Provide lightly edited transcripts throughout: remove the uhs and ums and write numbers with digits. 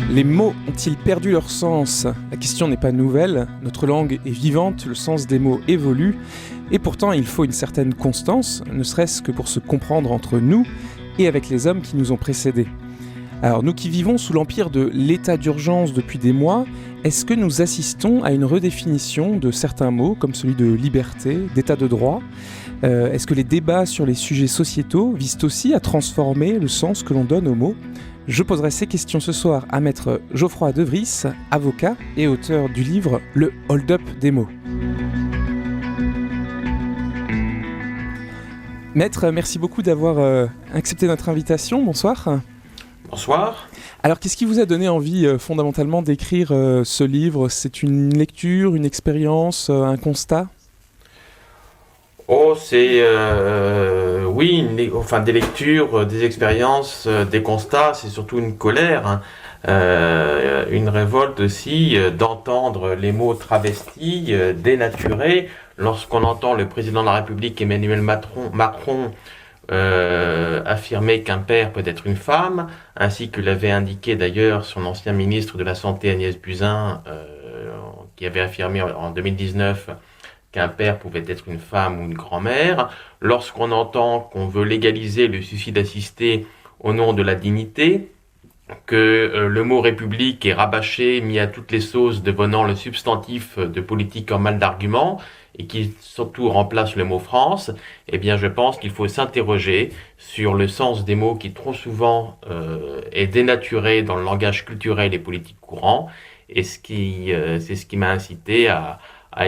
Les mots ont-ils perdu leur sens ? La question n'est pas nouvelle, notre langue est vivante, le sens des mots évolue, et pourtant il faut une certaine constance, ne serait-ce que pour se comprendre entre nous et avec les hommes qui nous ont précédés. Alors nous qui vivons sous l'empire de l'état d'urgence depuis des mois, est-ce que nous assistons à une redéfinition de certains mots, comme celui de liberté, d'état de droit ? Est-ce que les débats sur les sujets sociétaux visent aussi à transformer le sens que l'on donne aux mots ? Je poserai ces questions ce soir à maître Geoffroy De Vries, avocat et auteur du livre « Le hold-up des mots ». Maître, merci beaucoup d'avoir accepté notre invitation. Bonsoir. Bonsoir. Alors, qu'est-ce qui vous a donné envie fondamentalement d'écrire ce livre ? C'est une lecture, une expérience, un constat ? Oh, c'est oui, des lectures, des expériences, des constats, c'est surtout une colère, une révolte aussi d'entendre les mots travestis, dénaturés. Lorsqu'on entend le président de la République Emmanuel Macron affirmer qu'un père peut être une femme, ainsi que l'avait indiqué d'ailleurs son ancien ministre de la Santé Agnès Buzyn, qui avait affirmé en 2019 qu'un père pouvait être une femme ou une grand-mère, lorsqu'on entend qu'on veut légaliser le suicide assisté au nom de la dignité, que le mot République est rabâché, mis à toutes les sauces, devenant le substantif de politique en mal d'arguments, et qui surtout remplace le mot France, eh bien je pense qu'il faut s'interroger sur le sens des mots qui trop souvent est dénaturé dans le langage culturel et politique courant, et c'est ce qui m'a incité à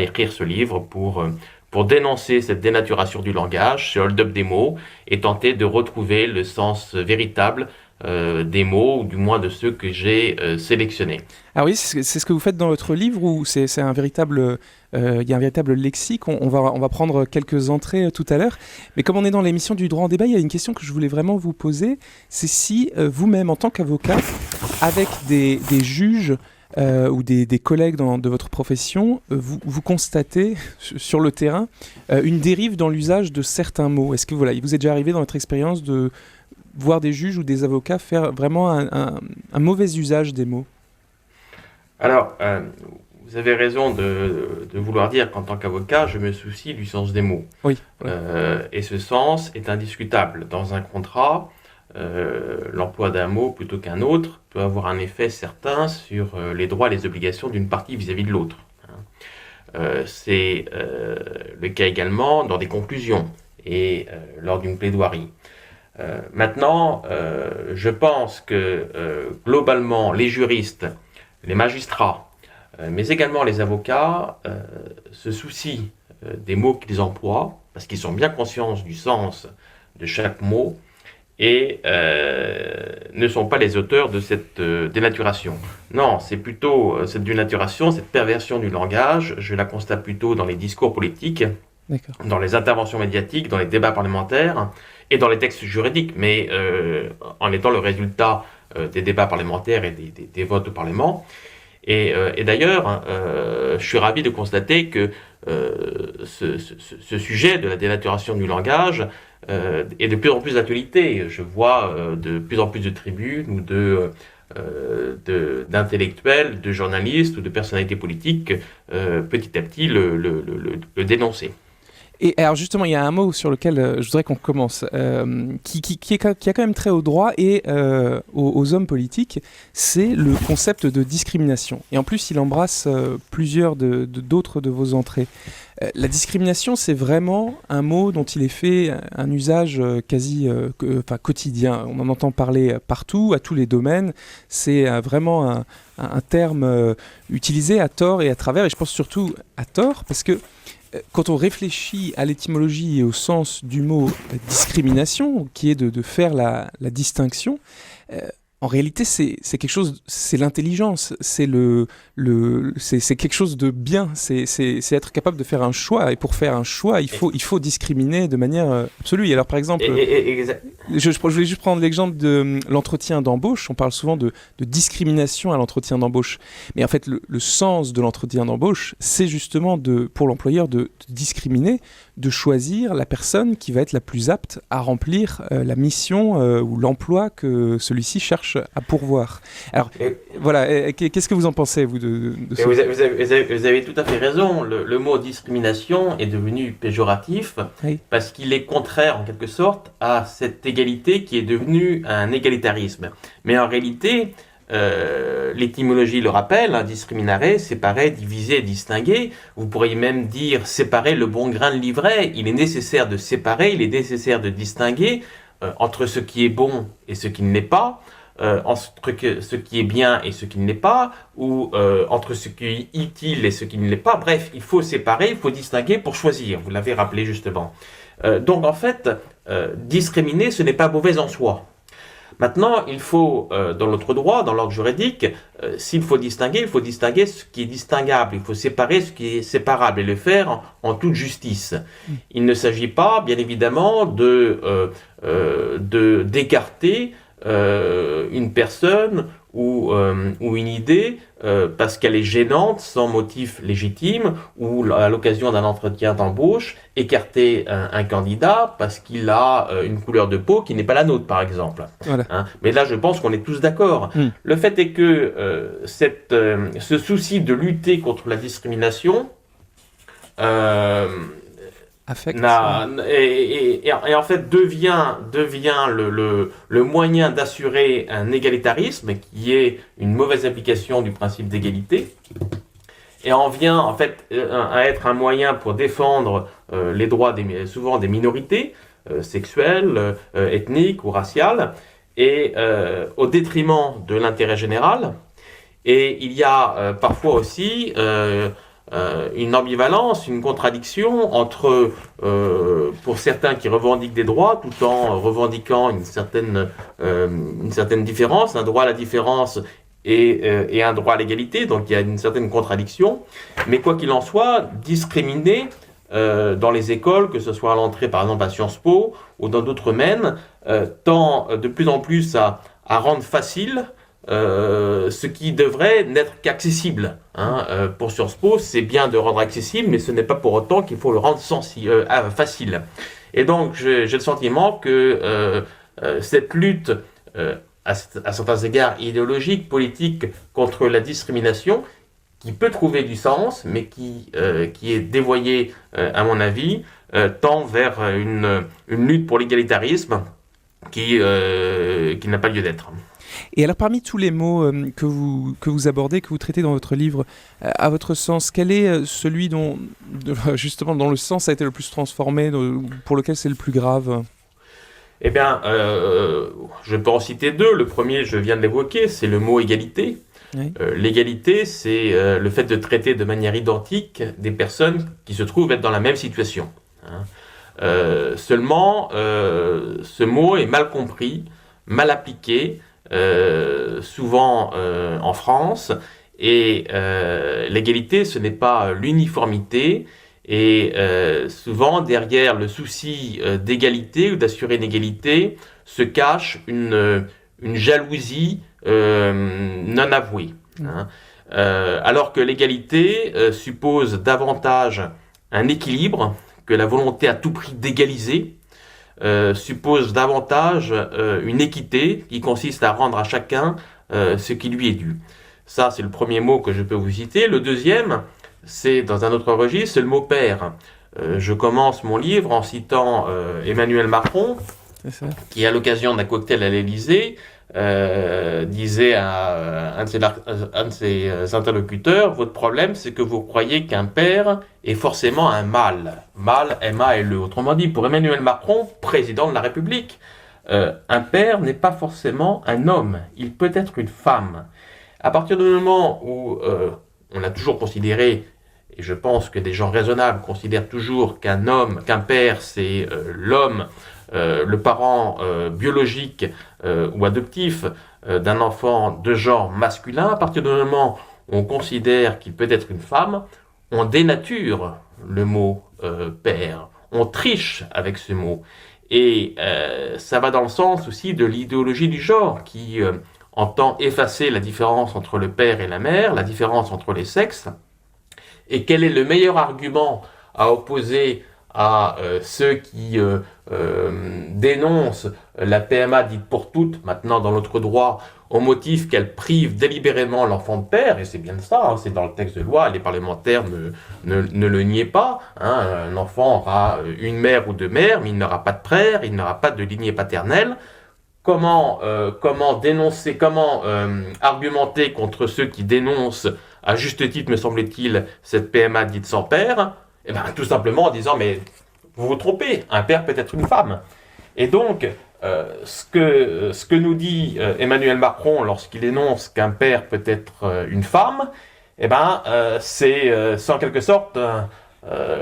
écrire ce livre pour dénoncer cette dénaturation du langage, ce hold-up des mots, et tenter de retrouver le sens véritable des mots, ou du moins de ceux que j'ai sélectionnés. Ah oui, c'est ce que vous faites dans votre livre, ou c'est un véritable, il y a un véritable lexique. On va prendre quelques entrées tout à l'heure, mais comme on est dans l'émission du droit en débat, il y a une question que je voulais vraiment vous poser, c'est si vous-même, en tant qu'avocat, avec des juges ou des collègues de votre profession, vous constatez sur le terrain une dérive dans l'usage de certains mots. Est-ce que il vous est déjà arrivé dans votre expérience de voir des juges ou des avocats faire vraiment un mauvais usage des mots ? Alors, vous avez raison de vouloir dire qu'en tant qu'avocat, je me soucie du sens des mots. Oui. Et ce sens est indiscutable. Dans un contrat, l'emploi d'un mot plutôt qu'un autre peut avoir un effet certain sur les droits et les obligations d'une partie vis-à-vis de l'autre. C'est le cas également dans des conclusions et lors d'une plaidoirie. Maintenant, je pense que globalement, les juristes, les magistrats, mais également les avocats se soucient des mots qu'ils emploient, parce qu'ils sont bien conscients du sens de chaque mot, et ne sont pas les auteurs de cette dénaturation. Non, c'est plutôt cette dénaturation, cette perversion du langage, je la constate plutôt dans les discours politiques, dans les interventions médiatiques, dans les débats parlementaires et dans les textes juridiques, mais en étant le résultat des débats parlementaires et des votes au Parlement. Et d'ailleurs, je suis ravi de constater que ce sujet de la dénaturation du langage est de plus en plus d'actualité. Je vois de plus en plus de tribunes ou d'intellectuels, de journalistes ou de personnalités politiques petit à petit le dénoncer. Et alors justement, il y a un mot sur lequel je voudrais qu'on commence, qui a quand même trait au droit et aux hommes politiques, c'est le concept de discrimination. Et en plus, il embrasse plusieurs d'autres de vos entrées. La discrimination, c'est vraiment un mot dont il est fait un usage quasi quotidien. On en entend parler partout, à tous les domaines. C'est vraiment un terme utilisé à tort et à travers, et je pense surtout à tort, parce que quand on réfléchit à l'étymologie et au sens du mot discrimination, qui est de faire la distinction, en réalité, c'est quelque chose, c'est l'intelligence, c'est quelque chose de bien, c'est être capable de faire un choix. Et pour faire un choix, il faut discriminer de manière absolue. Et alors, par exemple, je voulais juste prendre l'exemple de l'entretien d'embauche. On parle souvent de discrimination à l'entretien d'embauche. Mais en fait, le sens de l'entretien d'embauche, c'est justement pour l'employeur de discriminer, de choisir la personne qui va être la plus apte à remplir la mission ou l'emploi que celui-ci cherche. tâches à pourvoir. Alors, Et- voilà, qu'est-ce que vous en pensez, vous, de Et ce... vous avez tout à fait raison. Le mot discrimination est devenu péjoratif Oui. parce qu'il est contraire en quelque sorte à cette égalité qui est devenue un égalitarisme. Mais en réalité, l'étymologie le rappelle, hein, discriminare, séparer, diviser, distinguer. Vous pourriez même dire séparer le bon grain de l'ivraie. Il est nécessaire de séparer, il est nécessaire de distinguer entre ce qui est bon et ce qui ne l'est pas. Entre ce qui est bien et ce qui ne l'est pas, ou entre ce qui est utile et ce qui ne l'est pas. Bref, il faut séparer, il faut distinguer pour choisir. Vous l'avez rappelé justement. Donc en fait, discriminer, ce n'est pas mauvais en soi. Maintenant, il faut, dans notre droit, dans l'ordre juridique, s'il faut distinguer ce qui est distinguable. Il faut séparer ce qui est séparable et le faire en toute justice. Il ne s'agit pas, bien évidemment, d'écarter une personne ou une idée parce qu'elle est gênante, sans motif légitime, ou à l'occasion d'un entretien d'embauche, écarter un candidat parce qu'il a une couleur de peau qui n'est pas la nôtre, par exemple. Voilà. Hein, mais là, je pense qu'on est tous d'accord. Le fait est que ce souci de lutter contre la discrimination Affect. et en fait devient le moyen d'assurer un égalitarisme qui est une mauvaise application du principe d'égalité et en vient en fait à être un moyen pour défendre les droits souvent des minorités sexuelles, ethniques ou raciales et au détriment de l'intérêt général. Et il y a parfois aussi une ambivalence, une contradiction entre, pour certains qui revendiquent des droits, tout en revendiquant une certaine différence, un droit à la différence et un droit à l'égalité, donc il y a une certaine contradiction. Mais quoi qu'il en soit, discriminer dans les écoles, que ce soit à l'entrée par exemple à Sciences Po ou dans d'autres domaines, tend de plus en plus à rendre facile ce qui devrait n'être qu'accessible. Hein. Pour Sciences Po, c'est bien de rendre accessible, mais ce n'est pas pour autant qu'il faut le rendre facile. Et donc, j'ai le sentiment que cette lutte, à certains égards idéologique, politique, contre la discrimination, qui peut trouver du sens, mais qui est dévoyée, à mon avis, tend vers une lutte pour l'égalitarisme qui n'a pas lieu d'être. Et alors, parmi tous les mots que vous abordez, que vous traitez dans votre livre, à votre sens, quel est celui justement, dont le sens a été le plus transformé, pour lequel c'est le plus grave ? Eh bien, je peux en citer deux. Le premier, je viens de l'évoquer, c'est le mot égalité. Oui. L'égalité, c'est le fait de traiter de manière identique des personnes qui se trouvent être dans la même situation. Hein. Seulement, ce mot est mal compris, mal appliqué, souvent en France, et l'égalité, ce n'est pas l'uniformité, et souvent derrière le souci d'égalité ou d'assurer une égalité se cache une jalousie non avouée. Hein. Alors que l'égalité suppose davantage un équilibre que la volonté à tout prix d'égaliser, suppose davantage une équité qui consiste à rendre à chacun ce qui lui est dû. Ça, c'est le premier mot que je peux vous citer. Le deuxième, c'est dans un autre registre, c'est le mot père. Je commence mon livre en citant Emmanuel Macron, qui à l'occasion d'un cocktail à l'Élysée disait à un de ses interlocuteurs: votre problème, c'est que vous croyez qu'un père est forcément un mâle. Mâle, M-A-L-E. Autrement dit, pour Emmanuel Macron, président de la République, un père n'est pas forcément un homme. Il peut être une femme. À partir du moment où on a toujours considéré, et je pense que des gens raisonnables considèrent toujours qu'un père, c'est l'homme, le parent biologique ou adoptif d'un enfant de genre masculin, à partir du moment où on considère qu'il peut être une femme, on dénature le mot père, on triche avec ce mot. Et ça va dans le sens aussi de l'idéologie du genre qui entend effacer la différence entre le père et la mère, la différence entre les sexes. Et quel est le meilleur argument à opposer à ceux qui dénoncent la PMA dite pour toutes, maintenant dans notre droit, au motif qu'elle prive délibérément l'enfant de père, et c'est bien ça, hein, c'est dans le texte de loi, les parlementaires ne le niaient pas, hein, un enfant aura une mère ou deux mères, mais il n'aura pas de frère, il n'aura pas de lignée paternelle. Comment dénoncer, comment argumenter contre ceux qui dénoncent, à juste titre me semble-t-il, cette PMA dite sans père? Eh bien, tout simplement en disant, mais vous vous trompez, un père peut être une femme. Et donc, ce que nous dit Emmanuel Macron lorsqu'il énonce qu'un père peut être une femme, eh ben, c'est en quelque sorte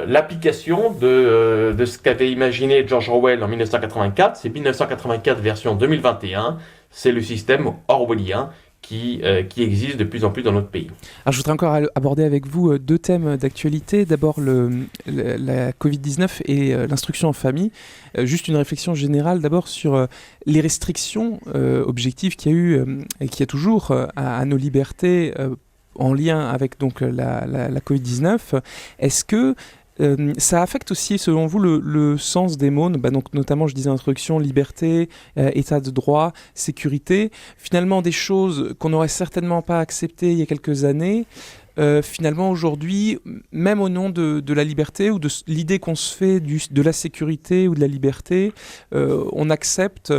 l'application de ce qu'avait imaginé George Orwell en 1984. C'est 1984 version 2021. C'est le système orwellien qui existe de plus en plus dans notre pays. Alors, je voudrais encore aborder avec vous deux thèmes d'actualité. D'abord, la Covid-19 et l'instruction en famille. Juste une réflexion générale d'abord sur les restrictions objectives qu'il y a eu et qu'il y a toujours à nos libertés en lien avec donc, la Covid-19. Est-ce que ça affecte aussi, selon vous, le sens des mots, donc notamment, je disais introduction, liberté, état de droit, sécurité, finalement des choses qu'on n'aurait certainement pas acceptées il y a quelques années, finalement aujourd'hui, même au nom de la liberté ou de l'idée qu'on se fait de la sécurité ou de la liberté, on accepte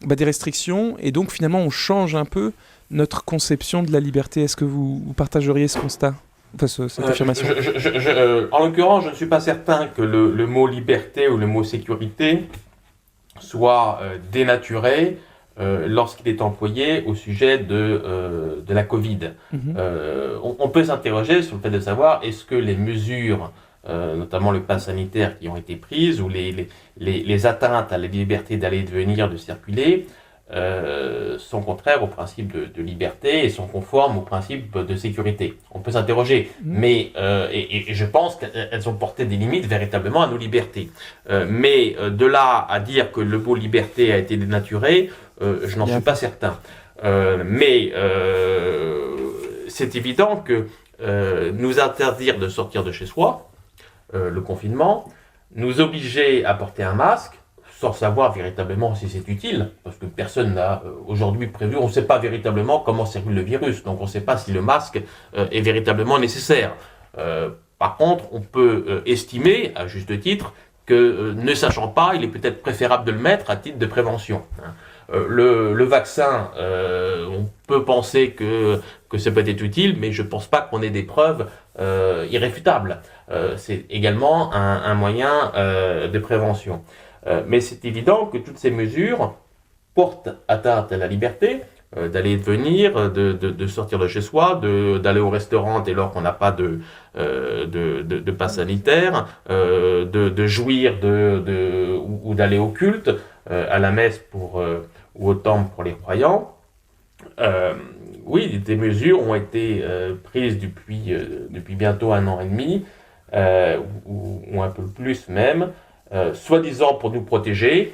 des restrictions et donc finalement on change un peu notre conception de la liberté. Est-ce que vous partageriez ce constat ? Enfin, cette affirmation. En l'occurrence, je ne suis pas certain que le mot liberté ou le mot sécurité soit dénaturé lorsqu'il est employé au sujet de la Covid. On peut s'interroger sur le fait de savoir est-ce que les mesures, notamment le pass sanitaire qui ont été prises, ou les atteintes à la liberté d'aller et de venir, de circuler, sont contraires au principe de liberté et sont conformes au principe de sécurité. On peut s'interroger, mais et je pense qu'elles ont porté des limites véritablement à nos libertés. Mais de là à dire que le mot liberté a été dénaturé, je n'en suis pas certain. Mais c'est évident que nous interdire de sortir de chez soi, le confinement, nous obliger à porter un masque, sans savoir véritablement si c'est utile, parce que personne n'a aujourd'hui prévu, on ne sait pas véritablement comment circule le virus, donc on ne sait pas si le masque est véritablement nécessaire. Par contre, on peut estimer, à juste titre, que ne sachant pas, il est peut-être préférable de le mettre à titre de prévention. Le vaccin, on peut penser que ça peut être utile, mais je ne pense pas qu'on ait des preuves irréfutables. C'est également un moyen de prévention. Mais c'est évident que toutes ces mesures portent atteinte à la liberté d'aller et de venir, de sortir de chez soi, d'aller au restaurant dès lors qu'on n'a pas de pass sanitaire, de jouir ou d'aller au culte, à la messe ou au temple pour les croyants. Oui, des mesures ont été prises depuis bientôt 1 an et demi, ou un peu plus même, soi-disant pour nous protéger,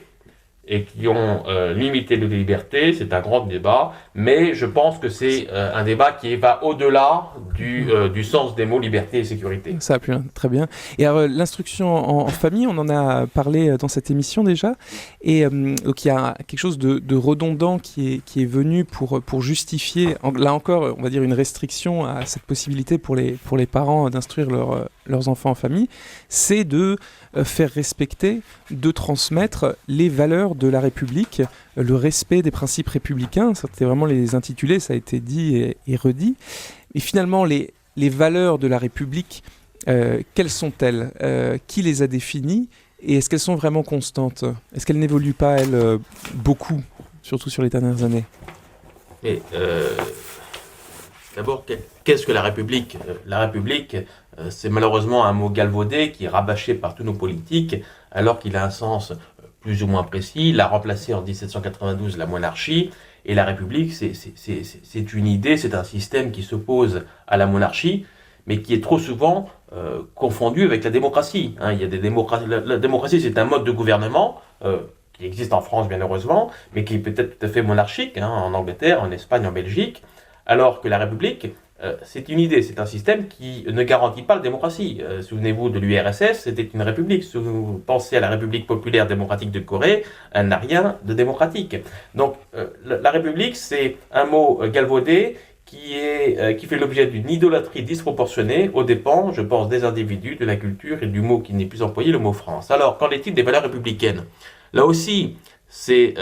et qui ont limité nos libertés. C'est un grand débat, mais je pense que c'est un débat qui va au-delà du sens des mots liberté et sécurité. Ça a pu, très bien. Et alors, l'instruction en famille, on en a parlé dans cette émission déjà, et donc il y a quelque chose de redondant qui est venu pour justifier, là encore, on va dire une restriction à cette possibilité pour les parents d'instruire leurs enfants en famille, c'est de faire respecter, de transmettre les valeurs de la République, le respect des principes républicains. C'était vraiment les intitulés, ça a été dit et redit. Et finalement, les valeurs de la République, quelles sont-elles ? Qui les a définies ? Et est-ce qu'elles sont vraiment constantes ? Est-ce qu'elles n'évoluent pas, elles, beaucoup, surtout sur les dernières années ? Et, d'abord, qu'est-ce que la République ? La République, c'est malheureusement un mot galvaudé qui est rabâché par tous nos politiques, alors qu'il a un sens plus ou moins précis. Il a remplacé en 1792 la monarchie, et la République, c'est une idée, c'est un système qui s'oppose à la monarchie, mais qui est trop souvent confondu avec la démocratie. Il y a la démocratie, c'est un mode de gouvernement qui existe en France, bien heureusement, mais qui est peut-être tout à fait monarchique, en Angleterre, en Espagne, en Belgique, alors que la République, c'est une idée, c'est un système qui ne garantit pas la démocratie. Souvenez-vous de l'URSS, c'était une république. Si vous pensez à la République populaire démocratique de Corée, elle n'a rien de démocratique. Donc la république, c'est un mot galvaudé qui fait l'objet d'une idolâtrie disproportionnée aux dépens, je pense, des individus, de la culture et du mot qui n'est plus employé, le mot France. Alors, qu'en est-il des valeurs républicaines? Là aussi, c'est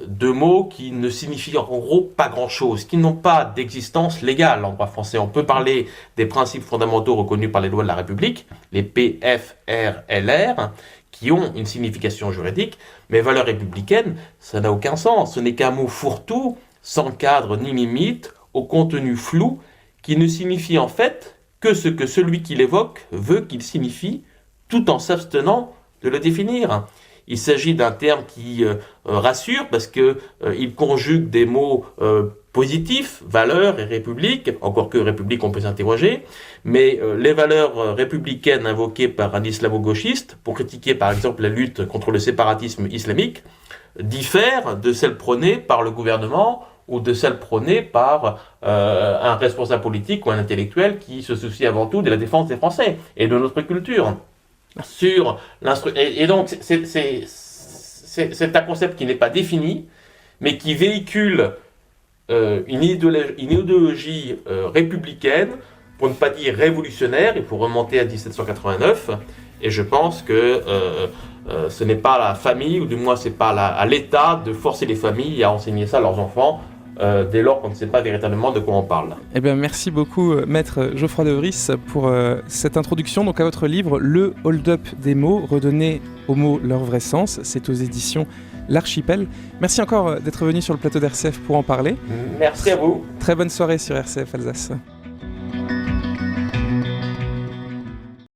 deux mots qui ne signifient en gros pas grand-chose, qui n'ont pas d'existence légale en droit français. On peut parler des principes fondamentaux reconnus par les lois de la République, les PFRLR, qui ont une signification juridique, mais valeurs républicaines, ça n'a aucun sens. Ce n'est qu'un mot fourre-tout, sans cadre ni limite, au contenu flou, qui ne signifie en fait que ce que celui qui l'évoque veut qu'il signifie, tout en s'abstenant de le définir. Il s'agit d'un terme qui rassure parce qu'il conjugue des mots positifs, valeurs et république, encore que république on peut s'interroger, mais les valeurs républicaines invoquées par un islamo-gauchiste pour critiquer par exemple la lutte contre le séparatisme islamique diffèrent de celles prônées par le gouvernement ou de celles prônées par un responsable politique ou un intellectuel qui se soucie avant tout de la défense des Français et de notre culture. Et donc, c'est un concept qui n'est pas défini, mais qui véhicule une idéologie républicaine, pour ne pas dire révolutionnaire. Il faut remonter à 1789, et je pense que ce n'est pas à la famille, ou du moins c'est pas à l'État de forcer les familles à enseigner ça à leurs enfants, dès lors qu'on ne sait pas véritablement de quoi on parle. Eh bien, merci beaucoup, Maître Geoffroy de Vries, pour cette introduction donc, à votre livre « Le hold-up des mots, redonner aux mots leur vrai sens ». C'est aux éditions L'Archipel. Merci encore d'être venu sur le plateau d'RCF pour en parler. Merci à vous. Très bonne soirée sur RCF Alsace.